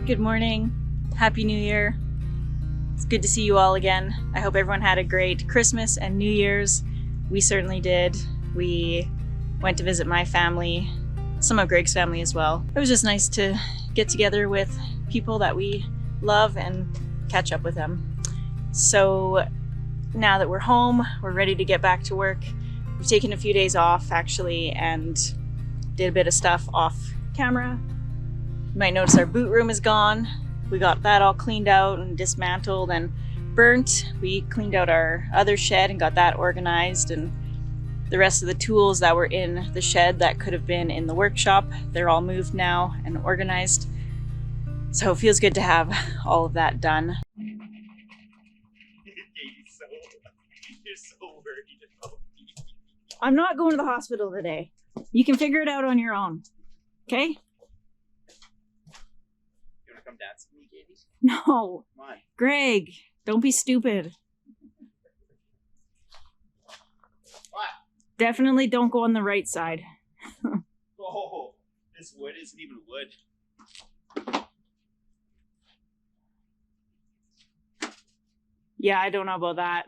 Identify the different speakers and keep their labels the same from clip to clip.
Speaker 1: Good morning. Happy New Year. It's good to see you all again. I hope everyone had a great Christmas and New Year's. We certainly did. We went to visit my family, some of Greg's family as well. It was just nice to get together with people that we love and catch up with them. So now that we're home, we're ready to get back to work. We've taken a few days off actually and did a bit of stuff off camera. You might notice our boot room is gone. We got that all cleaned out and dismantled and burnt. We cleaned out our other shed and got that organized, and the rest of the tools that were in the shed that could have been in the workshop, they're all moved now and organized. So it feels good to have all of that done.
Speaker 2: You're so worried about me.
Speaker 1: I'm not going to the hospital today. You can figure it out on your own. Okay?
Speaker 2: You wanna come dance with me, Katie?
Speaker 1: No.
Speaker 2: Come on.
Speaker 1: Greg, don't be stupid.
Speaker 2: What?
Speaker 1: Definitely don't go on the right side.
Speaker 2: Oh, this wood isn't even wood.
Speaker 1: Yeah, I don't know about that.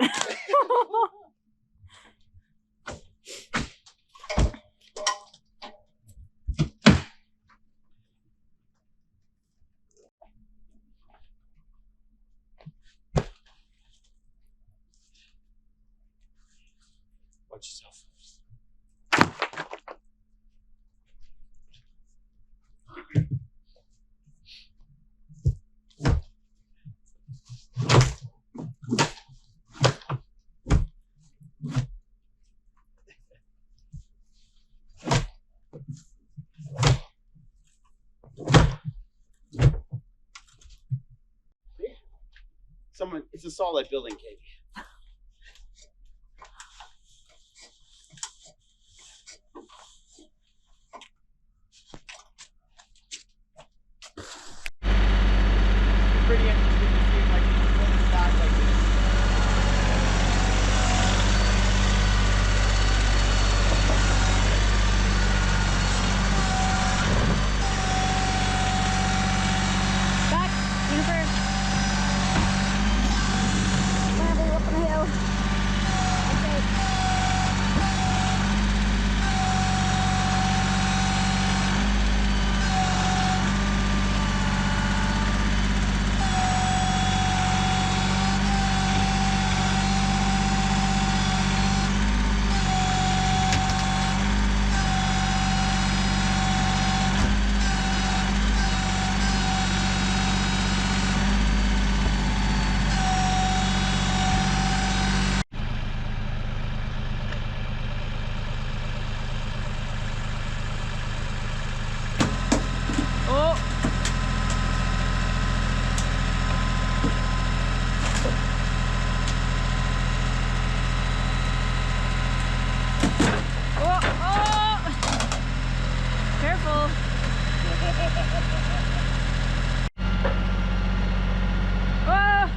Speaker 2: Watch yourself. It's a solid building, Katie. Pretty interesting to see like when it's back like this.
Speaker 1: Back, Jennifer. Whatever, up on the hill. Okay. Oh! Oh! Oh! Careful! Oh!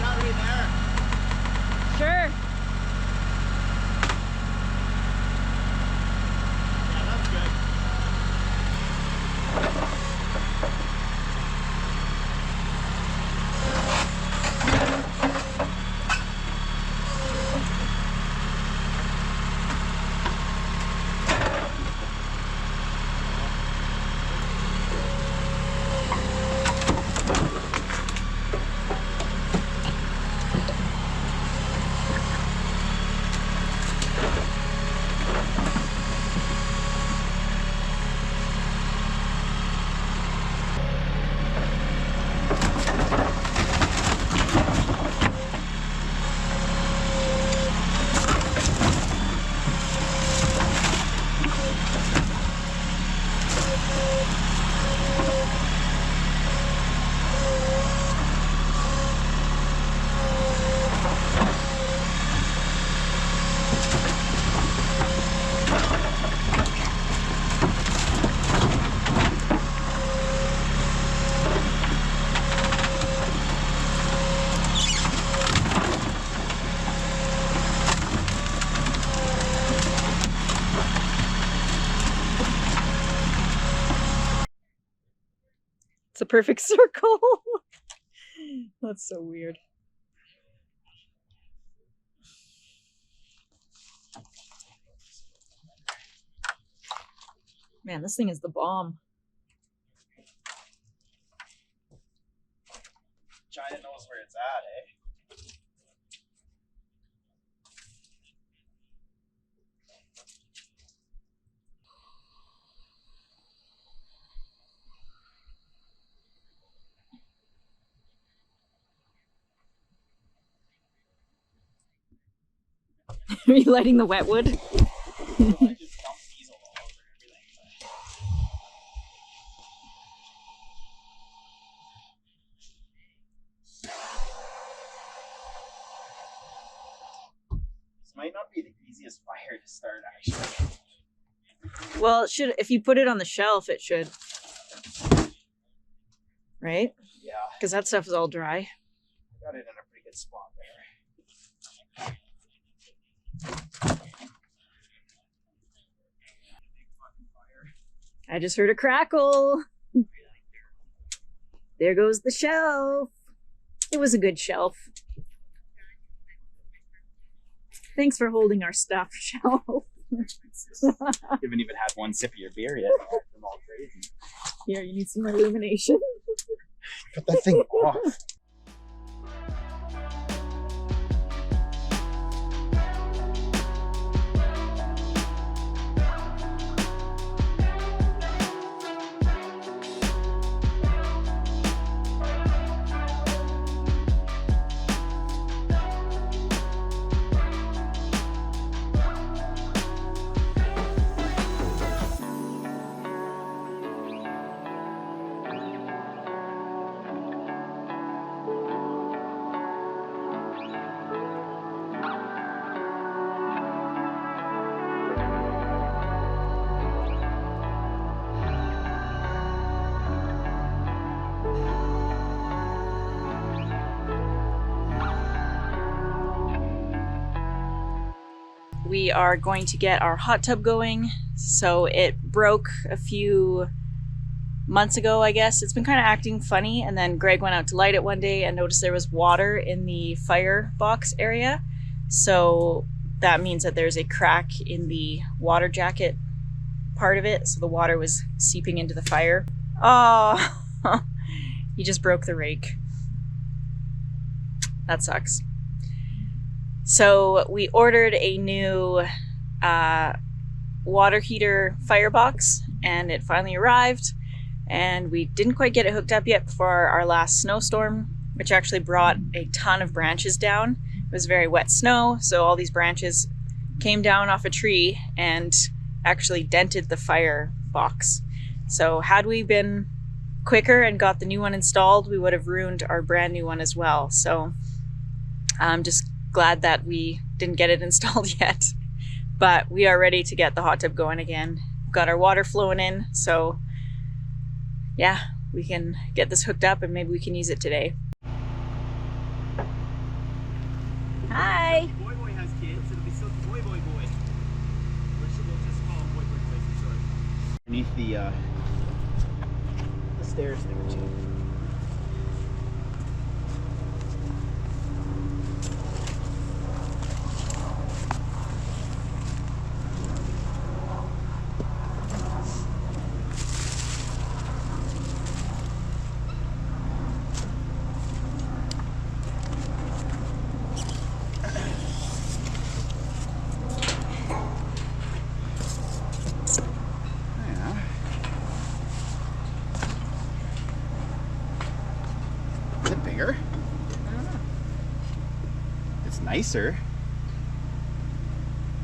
Speaker 2: Not right there.
Speaker 1: Sure.
Speaker 2: Yeah, that's good.
Speaker 1: It's a perfect circle. That's so weird. Man, this thing is the bomb.
Speaker 2: China knows where it's at, eh?
Speaker 1: Are you lighting the wet wood?
Speaker 2: I just dumped diesel all over everything. This might not be the easiest fire to start, actually.
Speaker 1: Well, it should. If you put it on the shelf, it should. Right?
Speaker 2: Yeah,
Speaker 1: Because that stuff is all dry.
Speaker 2: I got it in a pretty good spot there. Big fucking fire.
Speaker 1: I just heard a crackle. There goes the shelf. It was a good shelf. Thanks for holding our stuff, shelf.
Speaker 2: You haven't even had one sip of your beer yet. I'm all crazy.
Speaker 1: Here, you need some illumination.
Speaker 2: Put that thing off.
Speaker 1: We are going to get our hot tub going. So it broke a few months ago, I guess. It's been kind of acting funny, and then Greg went out to light it one day and noticed there was water in the firebox area. So that means that there's a crack in the water jacket part of it, so the water was seeping into the fire. Oh, he just broke the rake. That sucks. So we ordered a new water heater firebox, and it finally arrived, and we didn't quite get it hooked up yet before our last snowstorm, which actually brought a ton of branches down. It was very wet snow, so all these branches came down off a tree and actually dented the firebox. So had we been quicker and got the new one installed, we would have ruined our brand new one as well. So I'm just glad that we didn't get it installed yet. But we are ready to get the hot tub going again. We've got our water flowing in, so yeah, we can get this hooked up and maybe we can use it today. Hi!
Speaker 2: Boy Boy has kids, it'll be Silky Boy Boy Boy. Which we'll just call him Boy Boy Boy for short. Beneath the stairs there too. Bigger?
Speaker 1: I don't know.
Speaker 2: It's nicer.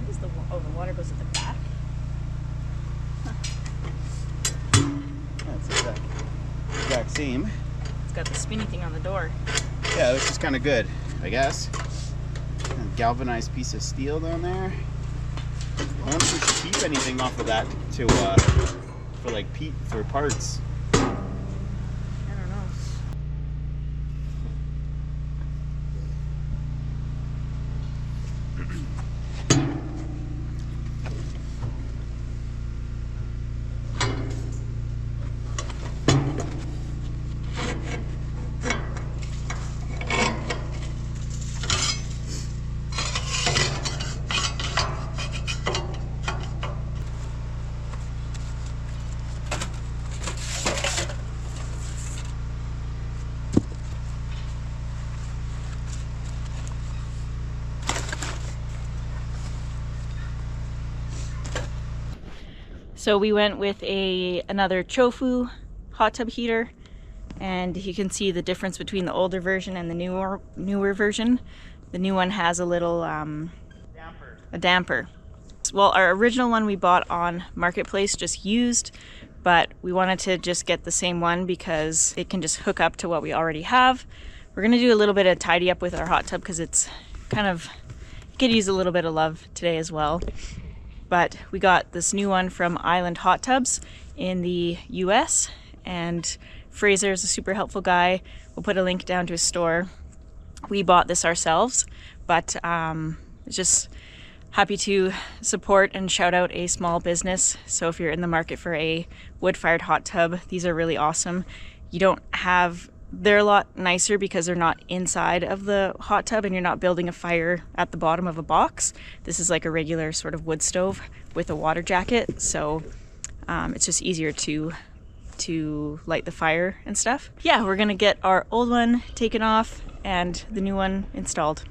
Speaker 1: What is the water goes at the back?
Speaker 2: That's exact same.
Speaker 1: It's got the spinny thing on the door.
Speaker 2: Yeah, this is kind of good, I guess. And galvanized piece of steel down there. I wonder if we should keep anything off of that to for like for parts.
Speaker 1: I don't know. So we went with another Chofu hot tub heater, and you can see the difference between the older version and the newer version. The new one has a little damper. Well, our original one we bought on Marketplace, just used, but we wanted to just get the same one because it can just hook up to what we already have. We're gonna do a little bit of tidy up with our hot tub because it's kind of, could use a little bit of love today as well. But we got this new one from Island Hot Tubs in the US, and Fraser is a super helpful guy. We'll put a link down to his store. We bought this ourselves, but just happy to support and shout out a small business. So if you're in the market for a wood-fired hot tub, these are really awesome. You don't have, they're a lot nicer because they're not inside of the hot tub and you're not building a fire at the bottom of a box. This is like a regular sort of wood stove with a water jacket, so it's just easier to light the fire and stuff. Yeah, we're gonna get our old one taken off and the new one installed.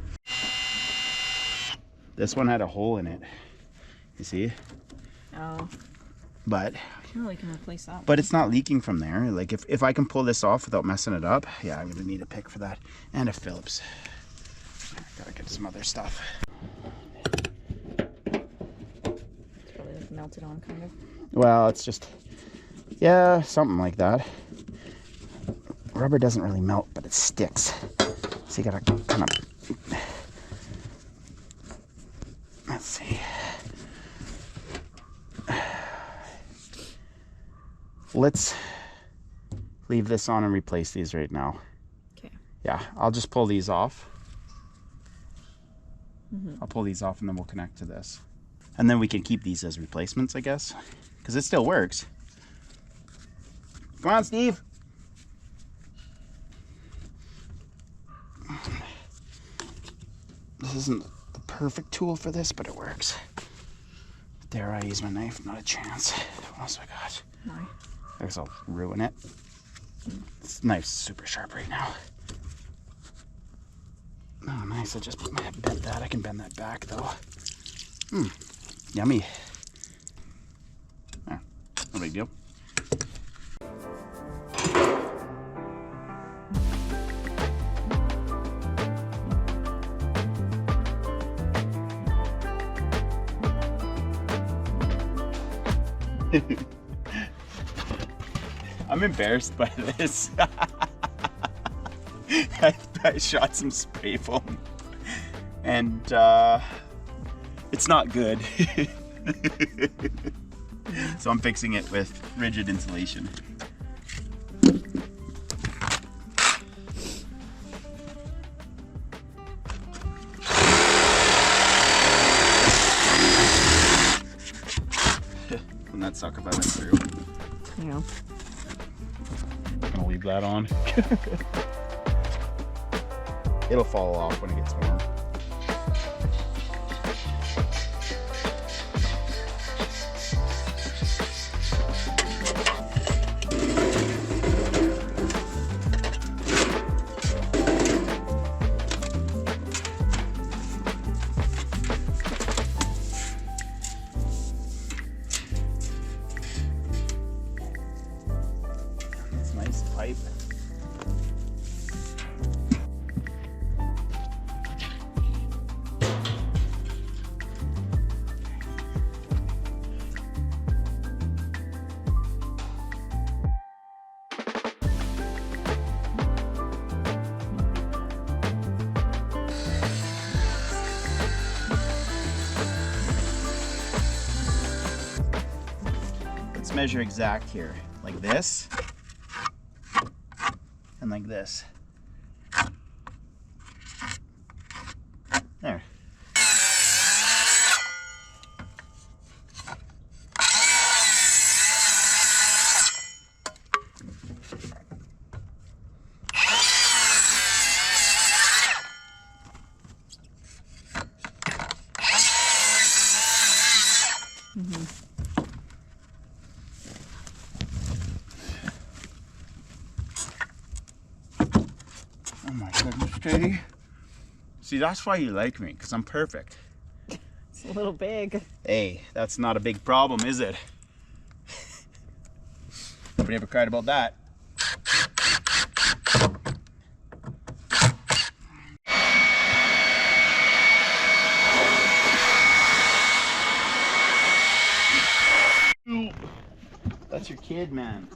Speaker 2: This one had a hole in it, you see?
Speaker 1: Oh.
Speaker 2: But
Speaker 1: Surely can replace that one.
Speaker 2: But it's not leaking from there. Like if I can pull this off without messing it up, yeah, I'm gonna need a pick for that. And a Phillips. I gotta get some other stuff.
Speaker 1: It's probably like melted on kind of.
Speaker 2: Well, it's just, yeah, something like that. Rubber doesn't really melt, but it sticks. So you gotta kind of, let's see. Let's leave this on and replace these right now.
Speaker 1: Okay.
Speaker 2: Yeah, I'll just pull these off. I'll pull these off and then we'll connect to this. And then we can keep these as replacements, I guess, because it still works. Come on, Steve. This isn't the perfect tool for this, but it works. Dare I use my knife? Not a chance. What else have I got?
Speaker 1: No.
Speaker 2: I guess I'll ruin it. This knife's super sharp right now. Oh, nice. I just bent that. I can bend that back, though. Yummy. Yeah, no big deal. I'm embarrassed by this. I shot some spray foam and it's not good. So I'm fixing it with rigid insulation. And that sucker if I went through.
Speaker 1: Yeah.
Speaker 2: I'm gonna leave that on. It'll fall off when it gets warm. That's nice pipe. Let's measure exact here, like this, and like this. There. Oh my goodness, Katie. See, that's why you like me, because I'm perfect.
Speaker 1: It's a little big.
Speaker 2: Hey, that's not a big problem, is it? Nobody ever cried about that. That's your kid, man.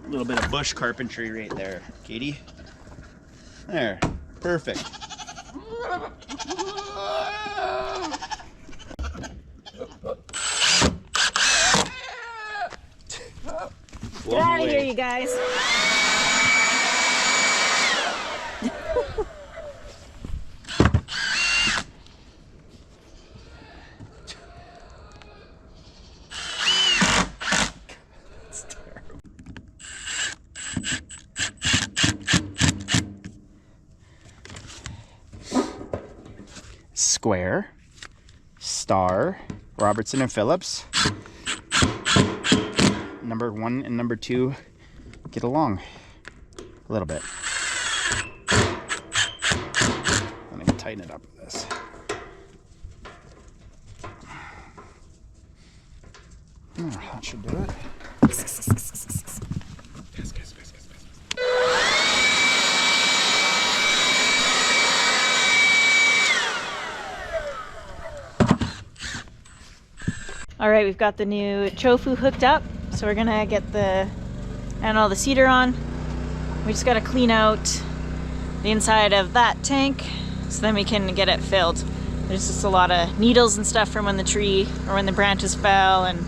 Speaker 2: A little bit of bush carpentry right there, Katie. There, perfect.
Speaker 1: Get out of here, you guys.
Speaker 2: Square, star, Robertson and Phillips. Number 1 and number 2 get along a little bit. I'm gonna tighten it up with this. That should do it.
Speaker 1: All right, we've got the new chofu hooked up, so we're gonna get all the cedar on. We just gotta clean out the inside of that tank, so then we can get it filled. There's just a lot of needles and stuff from when the tree or when the branches fell and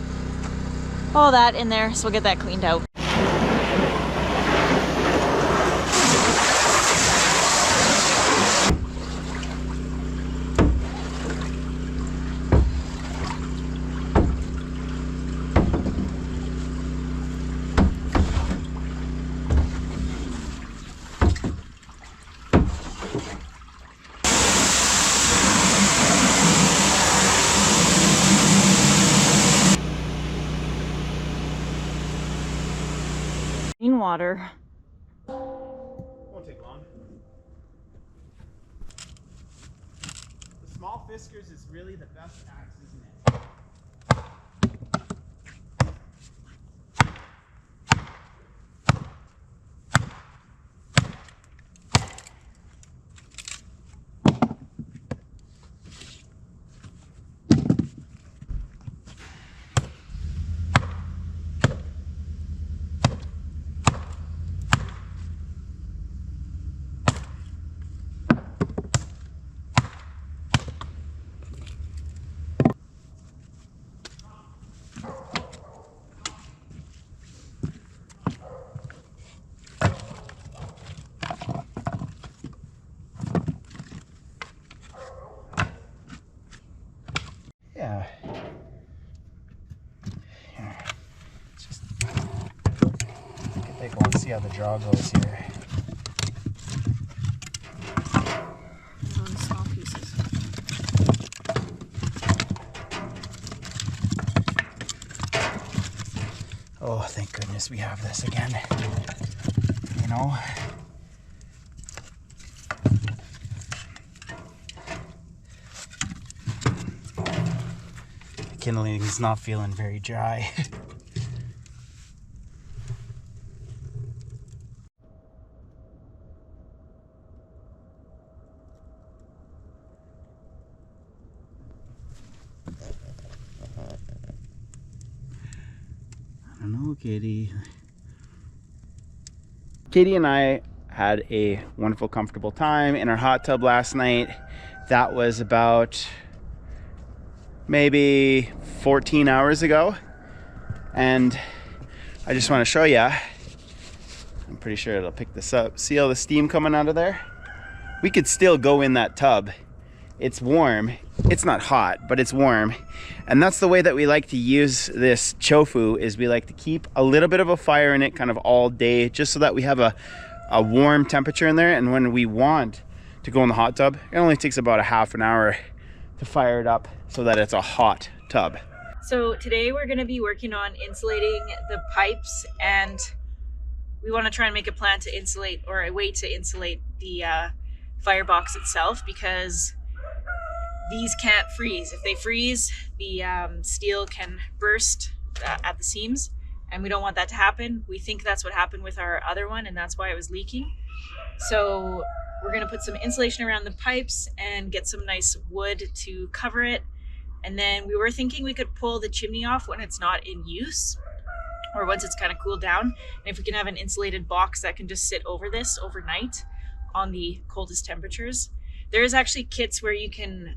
Speaker 1: all that in there, so we'll get that cleaned out. Clean water.
Speaker 2: Won't take long. The small Fiskars is really the best axe, isn't it? Yeah. Here. Let's just take a look and see how the draw goes here.
Speaker 1: On small pieces.
Speaker 2: Oh, thank goodness we have this again. You know? The kindling's not feeling very dry. I don't know, Katie. Katie and I had a wonderful, comfortable time in our hot tub last night. That was about maybe 14 hours ago. And I just want to show you. I'm pretty sure it'll pick this up. See all the steam coming out of there? We could still go in that tub. It's warm. It's not hot, but it's warm. And that's the way that we like to use this chofu, is we like to keep a little bit of a fire in it kind of all day, just so that we have a warm temperature in there. And when we want to go in the hot tub, it only takes about a half an hour to fire it up so that it's a hot tub.
Speaker 1: So today we're going to be working on insulating the pipes, and we want to try and make a plan to insulate, or a way to insulate the firebox itself, because these can't freeze. If they freeze, the steel can burst at the seams, and we don't want that to happen. We think that's what happened with our other one, and that's why it was leaking. So we're gonna put some insulation around the pipes and get some nice wood to cover it. And then we were thinking we could pull the chimney off when it's not in use, or once it's kind of cooled down. And if we can have an insulated box that can just sit over this overnight on the coldest temperatures. There is actually kits where you can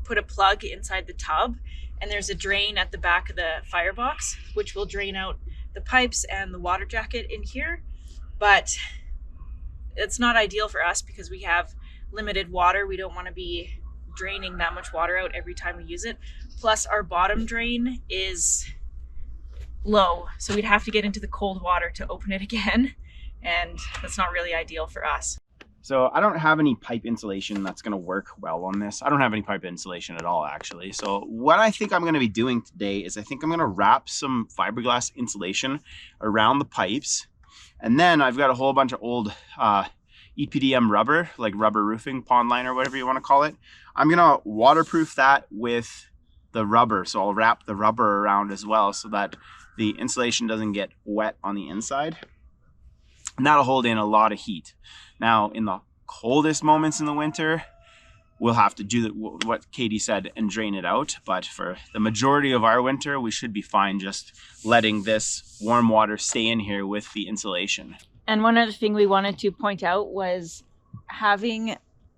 Speaker 1: put a plug inside the tub, and there's a drain at the back of the firebox, which will drain out the pipes and the water jacket in here. But it's not ideal for us because we have limited water. We don't want to be draining that much water out every time we use it. Plus our bottom drain is low, so we'd have to get into the cold water to open it again, and that's not really ideal for us.
Speaker 2: So I don't have any pipe insulation that's going to work well on this. I don't have any pipe insulation at all, actually. So what I think I'm going to be doing today is I think I'm going to wrap some fiberglass insulation around the pipes. And then I've got a whole bunch of old EPDM rubber, like rubber roofing, pond liner, whatever you want to call it. I'm going to waterproof that with the rubber. So I'll wrap the rubber around as well so that the insulation doesn't get wet on the inside. And that'll hold in a lot of heat. Now, in the coldest moments in the winter, we'll have to do what Katie said and drain it out. But for the majority of our winter, we should be fine just letting this warm water stay in here with the insulation.
Speaker 1: And one other thing we wanted to point out was having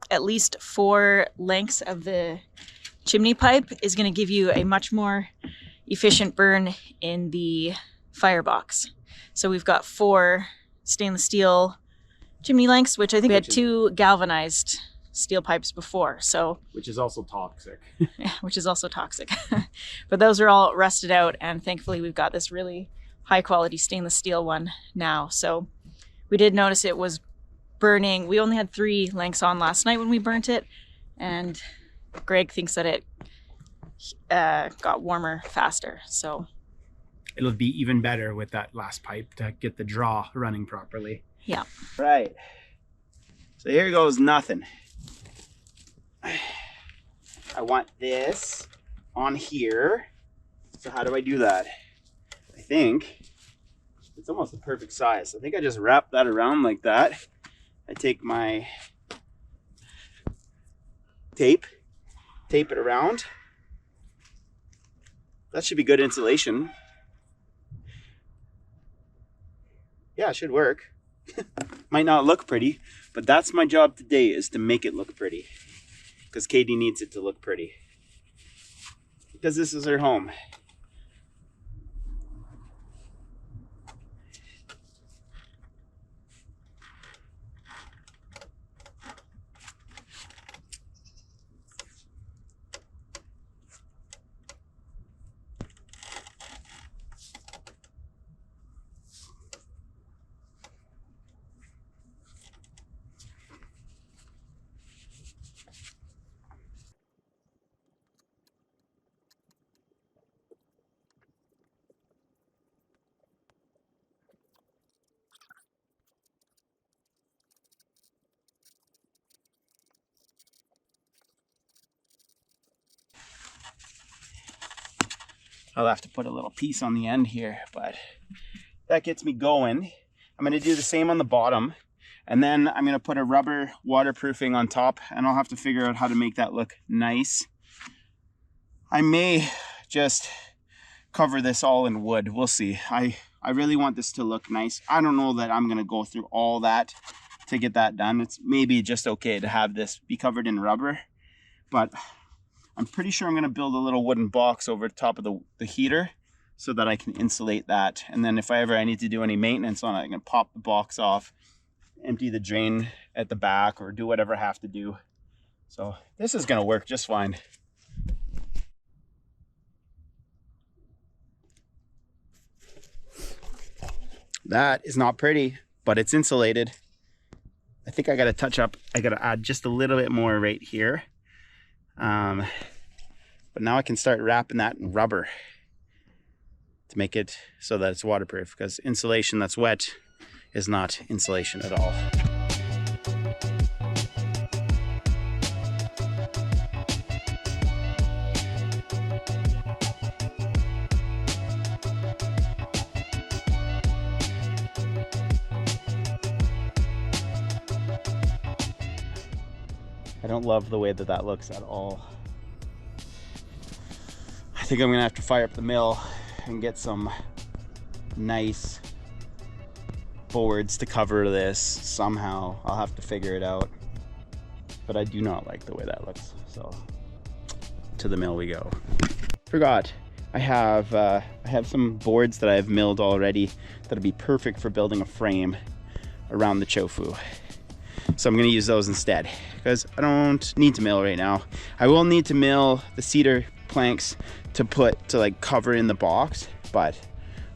Speaker 1: at least 4 lengths of the chimney pipe is going to give you a much more efficient burn in the firebox. So we've got 4 stainless steel chimney lengths, which I think we had 2 galvanized steel pipes before. So
Speaker 2: which is also toxic.
Speaker 1: Yeah, which is also toxic. But those are all rusted out, and thankfully we've got this really high quality stainless steel one now. So we did notice it was burning. We only had 3 lengths on last night when we burnt it, and Greg thinks that it got warmer faster. So
Speaker 3: it'll be even better with that last pipe to get the draw running properly.
Speaker 1: Yeah.
Speaker 2: Right. So here goes nothing. I want this on here. So how do I do that? I think it's almost the perfect size. I think I just wrap that around like that. I take my tape it around. That should be good insulation. Yeah, it should work. Might not look pretty, but that's my job today, is to make it look pretty. Because Katie needs it to look pretty. Because this is her home. I'll have to put a little piece on the end here, but that gets me going. I'm going to do the same on the bottom, and then I'm going to put a rubber waterproofing on top, and I'll have to figure out how to make that look nice. I may just cover this all in wood. We'll see. I really want this to look nice. I don't know that I'm going to go through all that to get that done. It's maybe just okay to have this be covered in rubber, but I'm pretty sure I'm going to build a little wooden box over top of the heater so that I can insulate that. And then if I need to do any maintenance on it, I can pop the box off, empty the drain at the back, or do whatever I have to do. So this is going to work just fine. That is not pretty, but it's insulated. I think I got to touch up. I got to add just a little bit more right here. But now I can start wrapping that in rubber to make it so that it's waterproof, because insulation that's wet is not insulation at all. I don't love the way that that looks at all. I think I'm gonna have to fire up the mill and get some nice boards to cover this somehow. I'll have to figure it out. But I do not like the way that looks. So to the mill we go. Forgot. I have some boards that I've milled already that'll be perfect for building a frame around the chofu. So I'm gonna use those instead because I don't need to mill right now. I will need to mill the cedar planks to like cover in the box, but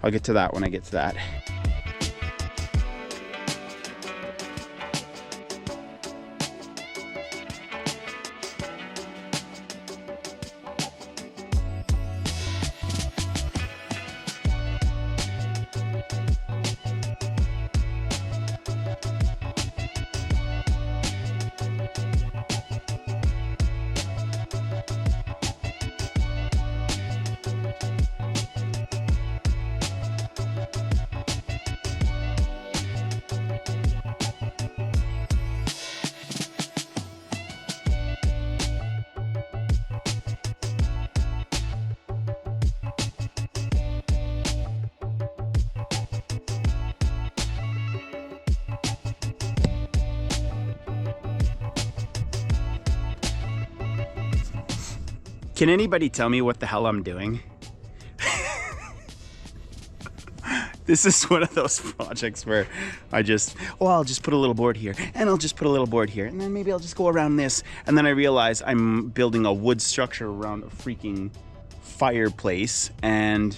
Speaker 2: I'll get to that when I get to that. Can anybody tell me what the hell I'm doing? This is one of those projects where I'll just put a little board here, and I'll just put a little board here, and then maybe I'll just go around this, and then I realize I'm building a wood structure around a freaking fireplace, and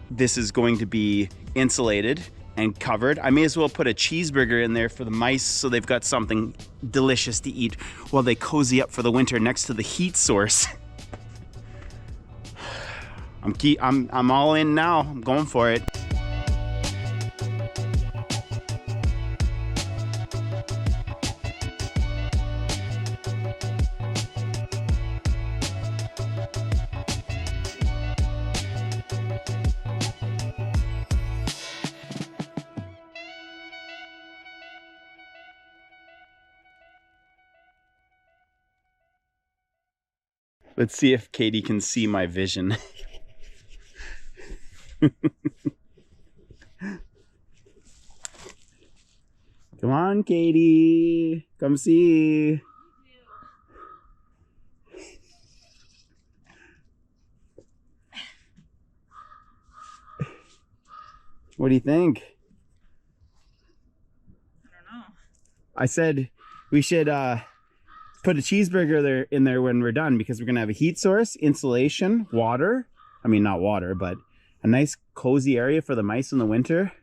Speaker 2: this is going to be insulated and covered. I may as well put a cheeseburger in there for the mice so they've got something delicious to eat while they cozy up for the winter next to the heat source. I'm all in now. I'm going for it. Let's see if Katie can see my vision. Come on, Katie. Come see. What do you think?
Speaker 1: I don't know.
Speaker 2: I said we should put a cheeseburger in there when we're done because we're gonna have a heat source, insulation, water. I mean, not water, but a nice cozy area for the mice in the winter.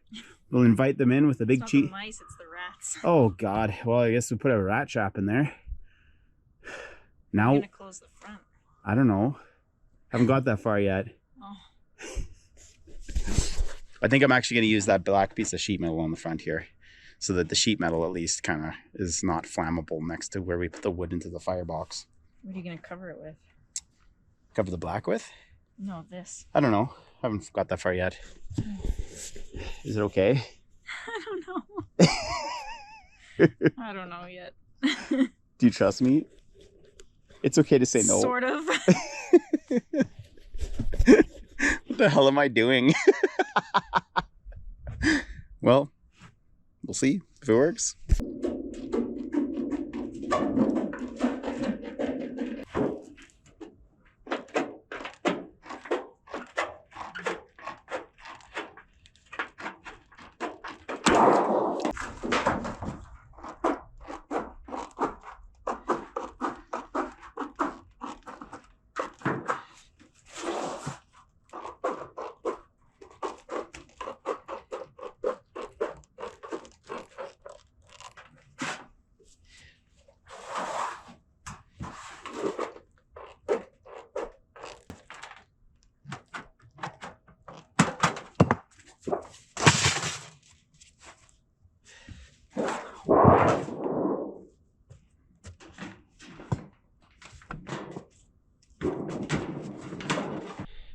Speaker 2: We'll invite them in with a big cheese.
Speaker 1: It's not the mice, it's the rats.
Speaker 2: Oh God! Well, I guess we put a rat trap in there. Now,
Speaker 1: I'm gonna close the front.
Speaker 2: I don't know. Haven't got that far yet.
Speaker 1: Oh.
Speaker 2: I think I'm actually gonna use that black piece of sheet metal on the front here, so that the sheet metal at least kind of is not flammable next to where we put the wood into the firebox.
Speaker 1: What are you gonna cover it with?
Speaker 2: Cover the black with?
Speaker 1: No, this.
Speaker 2: I don't know. Haven't got that far yet. Is it okay?
Speaker 1: I don't know. I don't know yet.
Speaker 2: Do you trust me? It's okay to say no.
Speaker 1: Sort of.
Speaker 2: What the hell am I doing? Well, we'll see if it works.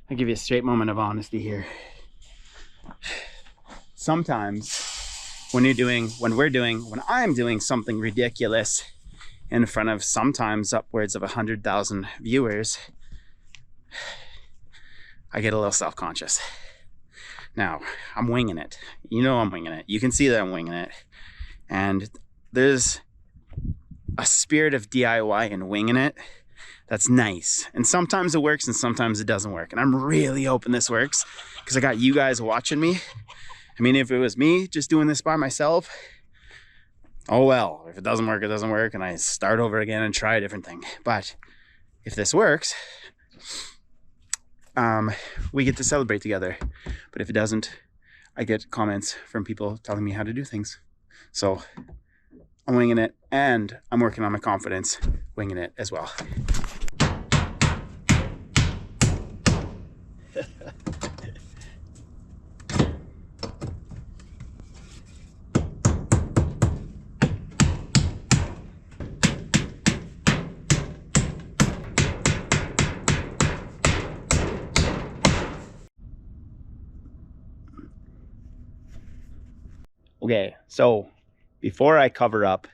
Speaker 2: I'll give you a straight moment of honesty here. Sometimes when I'm doing something ridiculous in front of sometimes upwards of 100,000 viewers, I get a little self-conscious. Now, I'm winging it. You know I'm winging it. You can see that I'm winging it. And there's a spirit of DIY and winging it that's nice. And sometimes it works and sometimes it doesn't work. And I'm really hoping this works because I got you guys watching me. I mean, if it was me just doing this by myself, oh well. If it doesn't work, it doesn't work. And I start over again and try a different thing. But if this works, we get to celebrate together. But if it doesn't, I get comments from people telling me how to do things. So I'm winging it, and I'm working on my confidence winging it as well. Okay, so before I cover up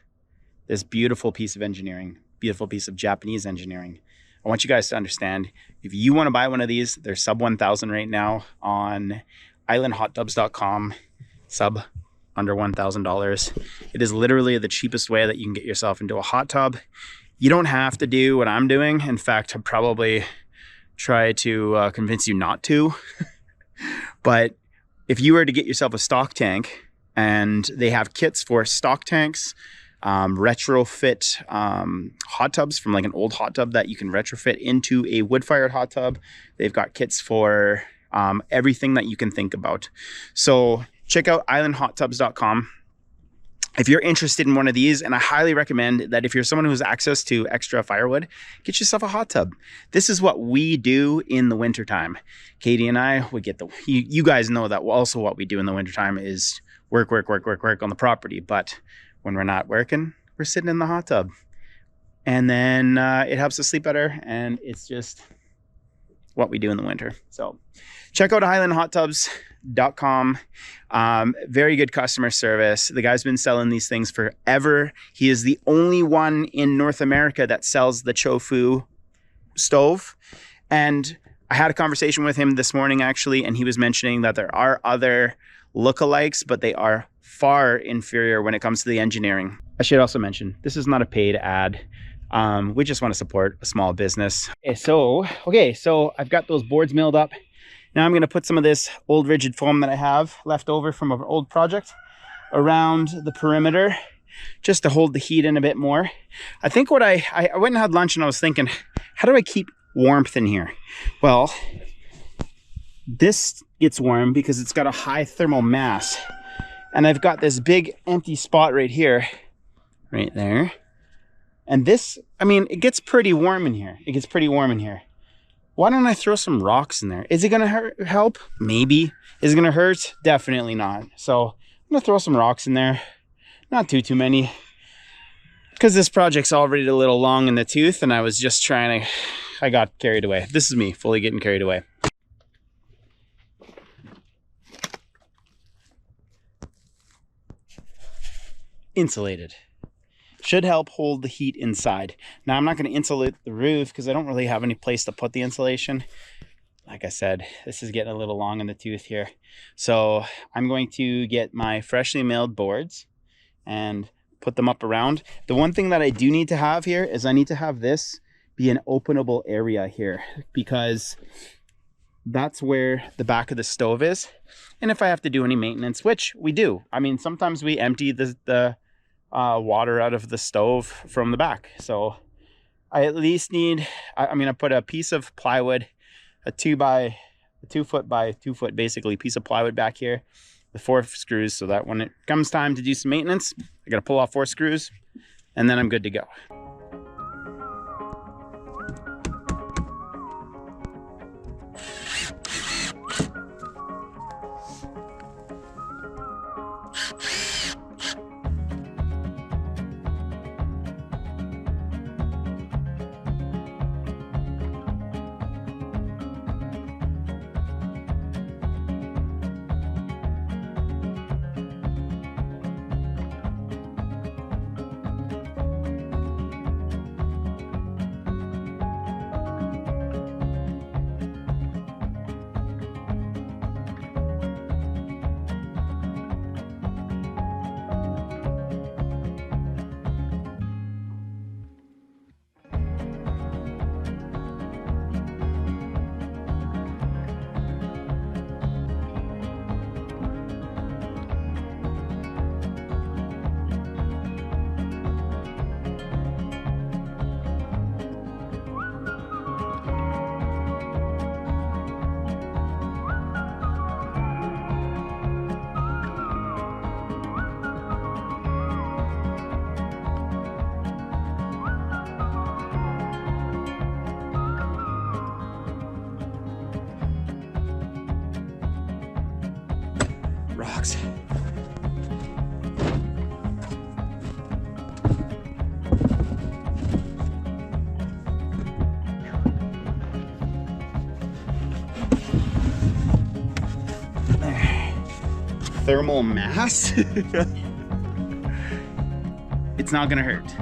Speaker 2: this beautiful piece of engineering, beautiful piece of Japanese engineering, I want you guys to understand, if you want to buy one of these, they're sub 1,000 right now on islandhottubs.com, sub under $1,000. It is literally the cheapest way that you can get yourself into a hot tub. You don't have to do what I'm doing. In fact, I'd probably try to convince you not to. But if you were to get yourself a stock tank, and they have kits for stock tanks, retrofit hot tubs from like an old hot tub that you can retrofit into a wood-fired hot tub. They've got kits for everything that you can think about. So check out islandhottubs.com if you're interested in one of these, and I highly recommend that if you're someone who has access to extra firewood, get yourself a hot tub. This is what we do in the wintertime. Katie and I would get you guys know that also what we do in the wintertime is work on the property. But when we're not working, we're sitting in the hot tub. And then it helps us sleep better, and it's just what we do in the winter. So check out highlandhottubs.com. Very good customer service. The guy's been selling these things forever. He is the only one in North America that sells the Chofu stove. And I had a conversation with him this morning, actually, and he was mentioning that there are other lookalikes, but they are far inferior when it comes to the engineering. I should also mention, this is not a paid ad. We just want to support a small business. Okay, so I've got those boards milled up. Now I'm going to put some of this old rigid foam that I have left over from an old project around the perimeter, just to hold the heat in a bit more. I think what I went and had lunch, and I was thinking, how do I keep warmth in here? Well, this gets warm because it's got a high thermal mass. And I've got this big empty spot right here, right there. And this, I mean, it gets pretty warm in here. It gets pretty warm in here. Why don't I throw some rocks in there? Is it gonna help? Maybe. Is it gonna hurt? Definitely not. So I'm gonna throw some rocks in there. Not too many. Because this project's already a little long in the tooth, and I was just trying to, I got carried away. This is me fully getting carried away. Insulated. Should help hold the heat inside. Now I'm not going to insulate the roof because I don't really have any place to put the insulation. Like I said, this is getting a little long in the tooth here. So I'm going to get my freshly milled boards and put them up around. The one thing that I do need to have here is I need to have this be an openable area here, because that's where the back of the stove is. And if I have to do any maintenance, which we do, I mean, sometimes we empty the water out of the stove from the back. So I at least need, I put a piece of plywood, a 2 foot by 2 foot, basically piece of plywood back here with 4 screws, so that when it comes time to do some maintenance, I gotta pull off 4 screws and then I'm good to go. box. There. Thermal mass. It's not gonna hurt.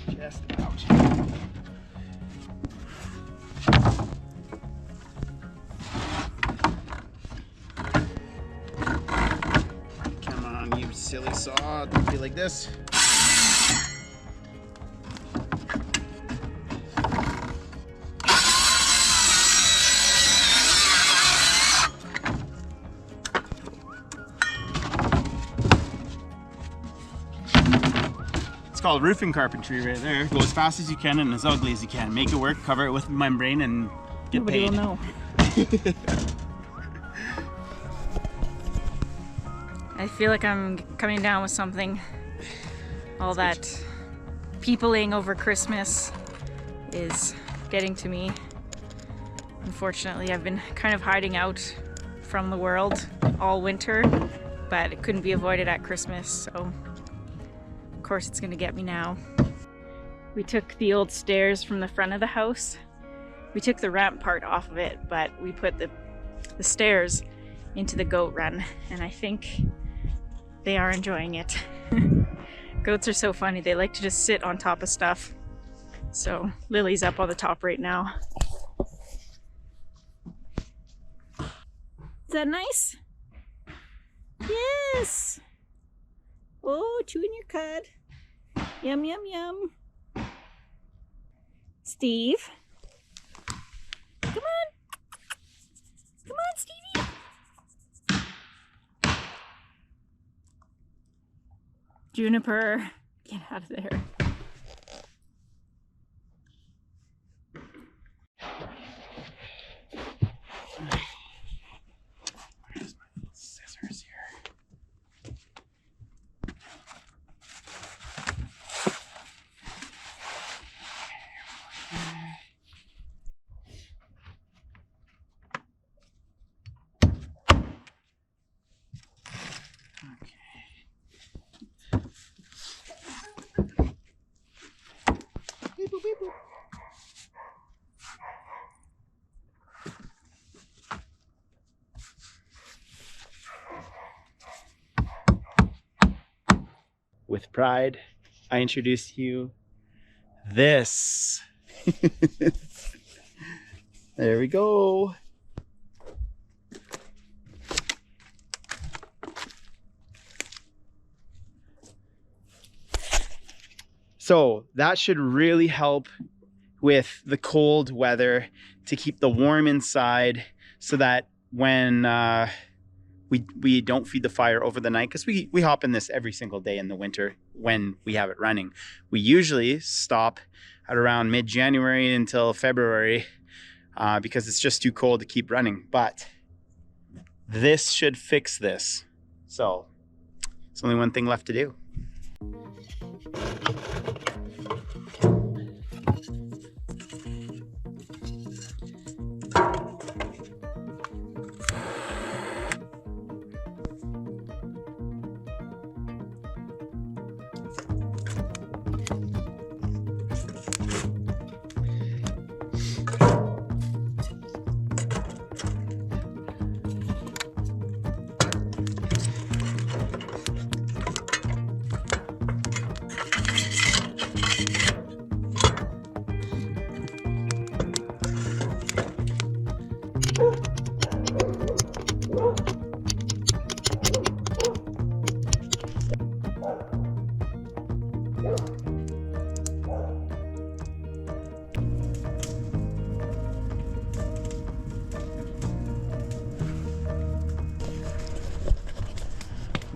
Speaker 2: Just about. Come on, you silly saw. Don't be like this. It's called roofing carpentry right there. Go as fast as you can and as ugly as you can. Make it work, cover it with membrane, and get
Speaker 1: Nobody
Speaker 2: paid.
Speaker 1: will know. I feel like I'm coming down with something. All that peopling over Christmas is getting to me. Unfortunately, I've been kind of hiding out from the world all winter, but it couldn't be avoided at Christmas, so of course it's gonna get me now. We took the old stairs from the front of the house. We took the ramp part off of it, but we put the stairs into the goat run, and I think they are enjoying it. Goats are so funny. They like to just sit on top of stuff. So Lily's up on the top right now. Is that nice? Yes. Oh, chewing your cud. Yum, yum, yum. Steve. Come on. Come on, Stevie. Juniper, get out of there.
Speaker 2: Where's my little scissors here? With pride, I introduce to you this. There we go. So that should really help with the cold weather to keep the warm inside, so that when we don't feed the fire over the night, because we hop in this every single day in the winter when we have it running. We usually stop at around mid-January until February because it's just too cold to keep running. But this should fix this. So it's only one thing left to do.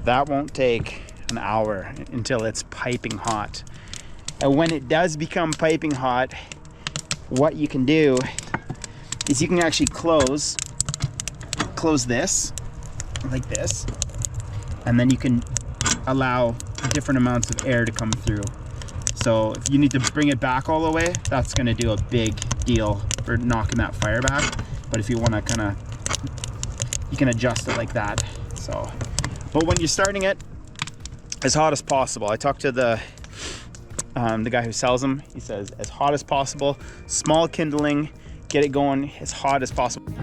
Speaker 2: That won't take an hour until it's piping hot. And when it does become piping hot, what you can do is you can actually close this like this, and then you can allow different amounts of air to come through. So if you need to bring it back all the way, that's going to do a big deal for knocking that fire back. But if you want to kind of you can adjust it like that. So, but when you're starting it, as hot as possible. I talked to the guy who sells them. He says as hot as possible, small kindling, get it going as hot as possible.